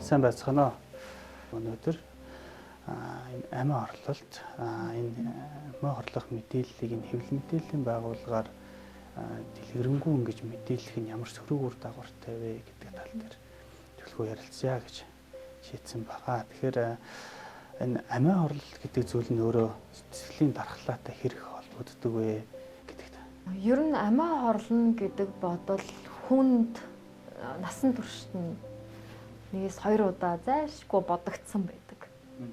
Сайн байцгаана уу? Өнөөдөр энэ амиа орлолт энэ амиа орлох мэдээллийг энэ хэвлэл мэдээллийн байгууллагаар дэлгэрэнгүй ингэж мэдээлэх нь ямар сөрөг үр дагавартай вэ гэдэг тал дээр төлөвлөгөө ярилцъя гэж шийдсэн байгаа. Тэгэхээр энэ амиа орлолт гэдэг зүйл нь өөрөө сэтгэлийн дархлаатай хэрэг холбогддог вэ гэдэгт. Ер нь амиа орлно гэдэг бодол хүнд насан туршид нь нэгээс 2 удаа зайлшгүй бодогдсон байдаг.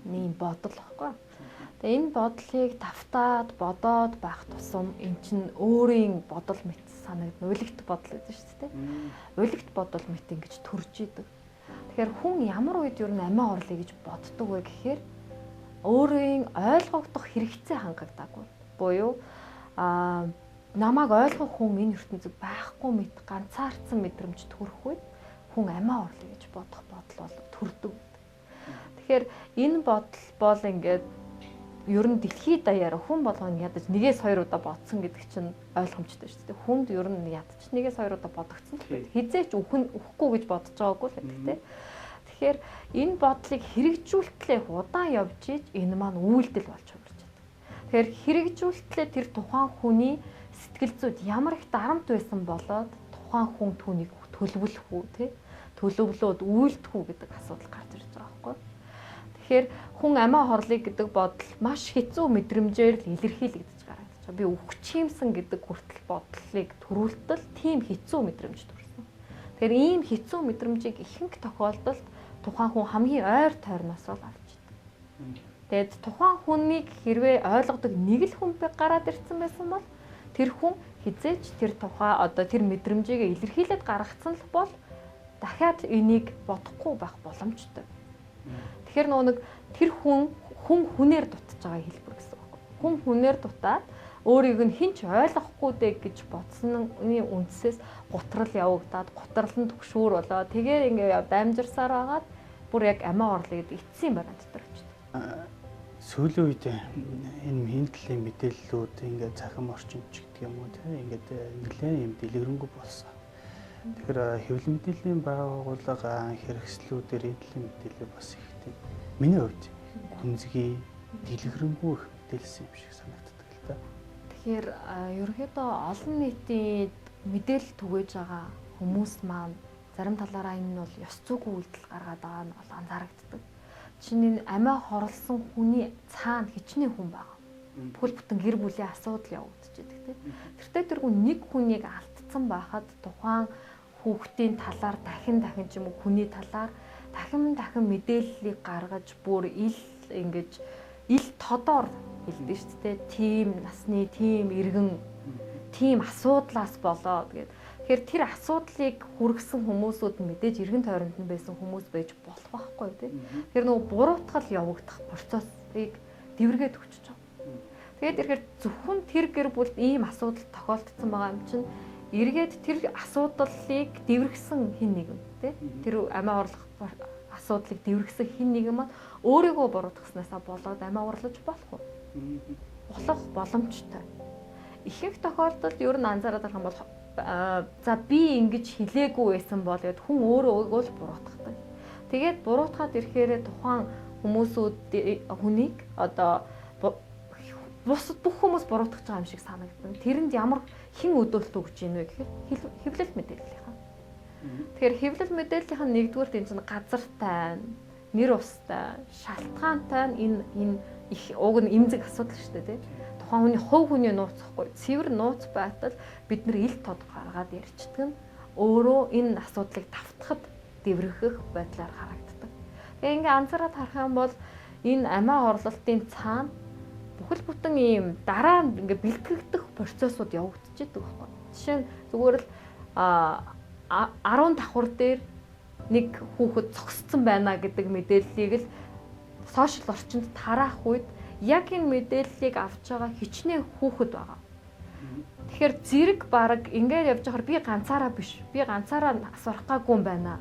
Ийм бодол баггүй. Тэгээ энэ бодлыг тавтаад бодоод байх тусам эн чинь өөрийн бодол мэт санагдна. Уйлэгт бодол гэдэг шүү дээ. Уйлэгт бодол мэт ингэж төрж идэг. Тэгэхээр хүн ямар үед ер нь амиа орлоё гэж боддог вэ гэхээр өөрийн ойлгогдох хэрэгцээ хангагдаагүй. Буюу намайг ойлгох хүн энэ ертөнцид байхгүй мэт ганцаардсан мэдрэмж төрөх үед хүн амиа орлоё гэж бодох бодол бол төрдөг. Тэгэхээр энэ бодол бол ингээд ер нь дэлхийд даяар хүн болгоно ядаж нэгээс 2 удаа бодсон гэдэг чинь ойлгомжтой шүү дээ. Хүнд ер нь ядаж нэгээс 2 удаа бодогдсон. Хизээч үхэхгүй гэж бодож байгаагүй л гэдэг. Тэгэхээр энэ бодлыг хэрэгжүүлтлээ удаан явж иж энэ маань үйлдэл болж хувирч байдаг. Тэгэхээр хэрэгжүүлтлээ тэр тухайн хүний сэтгэл зүйд ямар их дарамт байсан болоод тухайн хүн түүнийг төлөвлөх үү тий төлөвлөөд үйлдэх үү гэдэг асуудал гарч ирж байгаа байхгүй. Тэгэхээр хүн амиа хорлыг гэдэг бодол маш хэцүү мэдрэмжээр л илэрхийлэгдэж гараад байна. Би өвчимсэн гэдэг хүртэл бодлыг төрүүлтэл тийм хэцүү мэдрэмж төрсөн. Тэгэхээр ийм хэцүү мэдрэмжийг ихэнх тохиолдолд тухайн хүн хамгийн ойр тойрноос л авч идэг. Тэгээд тухайн хүнийг хэрвээ ойлгодог нэг л хүн гараад ирсэн байсан бол тэр хүн хизээч тэр тухай одоо тэр мэдрэмжийг илэрхийлээд гаргацсан л бол дахиад энийг бодохгүй байх боломжтой. Тэгэхээр нэг тэр хүн хүнээр дутж байгаа хэлбэр гэсэн үг. Хүн хүнээр дутаад өөрийг нь хинч ойлгохгүй дээ гэж бодсны үндсээс гутрал явагдаад гутрал нь төгшүүр болоо. Тэгээ ингээ дамжирсаар байгаад бүр яг амиа орлоо гэдэг эцсийн бараанд дотор очдог. Сүүлийн үед энэ мэдээллийн мэдээллүүд ингээд цахим орчимч гэдэг юм уу тийм ингээд нэлээд юм дэлгэрэнгүй болсон. Тэгэхээр хэвлэл мэдээллийн байгууллага хэрэгслүүдээр эдлийн мэдээлэл бас их тийм миний хувьд хүнзгий дэлгэрэнгүй их мэдээлсэн юм шиг санагддаг л та. Тэгэхээр ерөнхийдөө олон нийтийн мэдээлэл түгээж байгаа хүмүүс маань зарим талаараа энэ нь бол ёс зүйгүй үйлдэл гаргаад байгаа нь бол анзаарэгддэг. Чиний амиа хорлсон хүний цаана хичнээн хүн байгаа. Бүхэл бүтэн гэр бүлийн асуудал явагдчихэдэг тийм. Тэртээ тэргүй нэг хүнийг алдсан байхад тухайн хүүхдийн талаар дахин ч юм уу хүний талаар дахин мэдээллийг гаргаж бүр ингэж ил тодор хэлдэг шүү дээ. Тим насны, тим иргэн, тим асуудлаас болоод гэдэг. Тэгэхээр тэр асуудлыг хүргэсэн хүмүүсүүд мэдээж эргэн тойронд нь байсан хүмүүс байж болох байхгүй тийм. Тэгэхээр нөгөө буруутгал явагдах процессыг дэвргээд өчөж байгаа. Тэгээд ирэхээр зөвхөн тэр гэр бүлд ийм асуудал тохиолдсон байгаа юм чинь эргээд тэр асуудлыг дэвргэсэн хэн нэгэн тийм. Тэр амиа орлох асуудлыг дэвргэсэн хэн нэгэн маань өөрийгөө буруутгаснасаа болоод амиа орлож болох уу? Болох боломжтой. Ихэнх тохиолдолд ер нь анзаараад байгаа юм бол за би ингэж хэлээгүй байсан бол гэд хүн өөрөө л буруутгадаг. Тэгээд буруутгаад ирэхээр тухайн хүнийг одоо бусад бүх хүмүүс буруутгаж байгаа юм шиг санагдана. Тэрэнд ямар хэн өдөөлт өгч ийн вэ гэхээр хэвлэл мэдээллийнхэн. Тэгэхээр хэвлэл мэдээллийнхэн нэгдүгээр энэ чинь газартай, нэр устай, шалтгаантай энэ их уг нь эмзэг асуудал шүү дээ тийм. Хүний хувь хүний нууцхгүй цэвэр нууц байтал бид нар ил тод гаргаад ярьцдаг нь өөрөө энэ асуудлыг давтахад дэврэх байдлаар харагддаг. Тэгээ ингээ анзаараад харах юм бол энэ амиа орлолтын цаана бүхэл бүтэн ийм дараа нь ингээ бэлтгэгдэх процессууд явагдчихэдэг байхгүй. Жишээ нь зүгээр л 10 давхар дээр нэг хүүхэд зогссон байна гэдэг мэдээллийг л сошиал орчинд тараах үед яг энэ мэдээллийг авч байгаа хичнээн хүүхэд байгаа. Тэгэхээр зэрэг баг ингээд явж байхаар би ганцаараа биш. Би ганцаараа сурах гаагүй юм байна.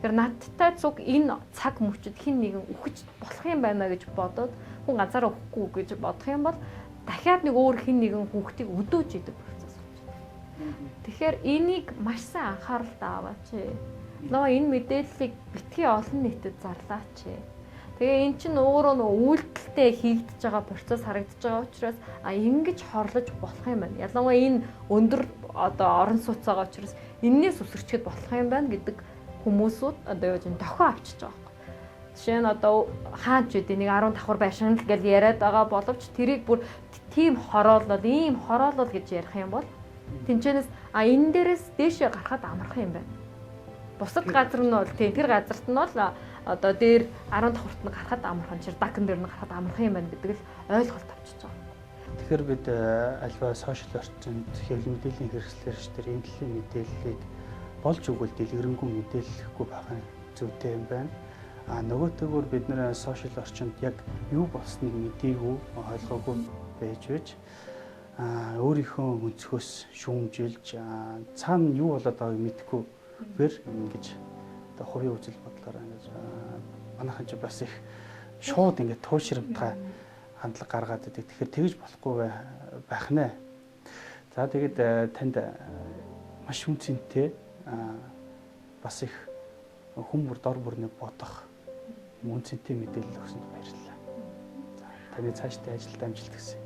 Тэгэхээр надтай зүг энэ цаг мөчид хин нэгэн үхэж болох юм байна гэж бодоод хүн ганцаараа үхэхгүй гэж бодох юм бол дахиад нэг өөр хин нэгэн хүүхдийг өдөөж идэг процесс болж байна. Тэгэхээр энийг маш сайн анхааралтай аваач. Ялангуяа энэ мэдээллийг битгий олон нийтэд зарлаач. Тэгээ эн чинь өөрөө нөгөө үйлдэлтэй хийгдэж байгаа процесс харагдаж байгаа учраас ингэж хорлож болох юм байна. Ялангуяа энэ өндөр одоо орон сууц байгаа учраас энээс үсэрчгэд болох юм байна гэдэг хүмүүсүүд одоо юу гэж тохио авчиж байгаа юм. Жишээ нь одоо хаан ч үгүй нэг 10 давхар байшин л гэж яриад байгаа боловч тэрийг бүр тийм хороолол ийм хороолол гэж ярих юм бол тэнцэнээс энэ дээрээс дээшээ гарахад амархан юм байна. Бусад газар нь бол тийм тэр газарт нь бол одоо дээр 10 давхарт нь гарахад амархан чир дакн дээр нь гарахад амархан юм байна гэдэг л ойлголт авчиж байгаа. Тэгэхээр бид альва сошиал орчинд хэвлэл мэдээллийн хэрэгслэр дээр энэ төрлийн мэдээллийг болж өгвөл дэлгэрэнгүй мэдээлэхгүй байх нь зүйтэй юм байна. Нөгөөтэйгөр бид нэр сошиал орчинд яг юу болсныг мэдээгүй ойлгоогүй байж өөрийнхөө өнцгөөс шүүмжилж цаана юу болоод байгааг мэдэхгүйгээр ингэж одоо хувийн үзэл бодлоор ингэж манайхан ч бас их шууд ингэж туушрамтгай хандлага гаргаад идэг. Тэгэхээр тэгж болохгүй байх нэ. За тэгээд танд маш үнцэнтэй бас их хүмүүр дор бүрнээ бодох үнцэнтэй мэдээлэл өгсөнд баярлалаа. За таны цаашдын ажилд амжилт хүсье.